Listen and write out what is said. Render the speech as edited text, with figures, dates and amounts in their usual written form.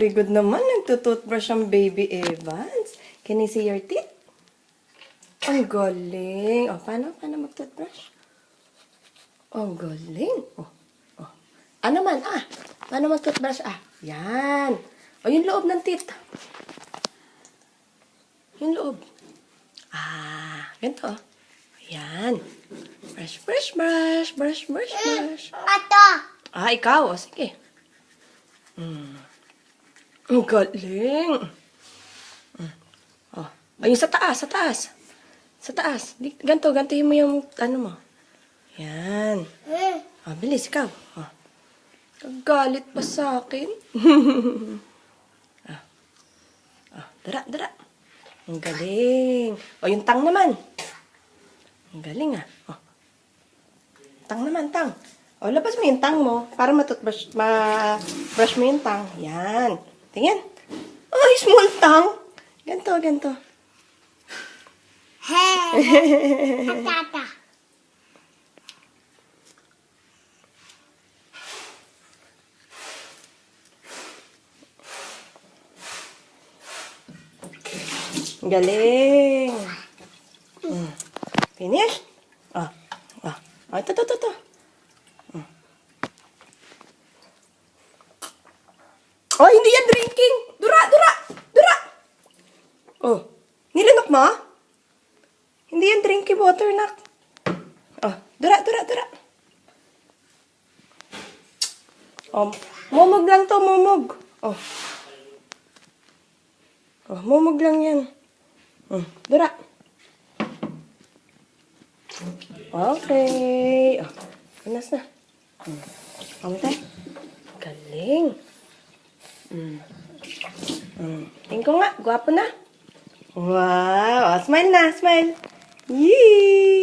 Very good naman. Nagtutoothbrush ang baby Evans. Can you see your teeth? Ang galing. O, paano mag-toothbrush? Ang galing. Oh. Ano man? Paano mag-toothbrush? Yan. O, yung loob ng teeth. Yung loob. Ganito. Ayan. Brush. Ato. Ikaw. O, sige. Ang galing. Ayun, sa taas. Sa taas. Gantihin mo yung, mo. Yan. Bilis, ikaw. Galit pa sa akin. Dara. Ang galing. O, yung tang naman. Ang galing, Tang naman. O, labas mo yung tang mo para ma-brush mo yung tang. Yan. Tingnan. Ay, small tang. Ganto. Atata. Galing. Finish? Ito. Oh, hindi yan drinking. Dura. Oh, nilinok mo? Hindi yan drinking water, nak. Oh, dura. Oh, mumog lang to, mumog. Oh, mumog lang yan. Dura. Okay. Panas na. Pamutay. Galing. Tingin ko nga, gwapo na. Wow. Smile na, smile. Yee!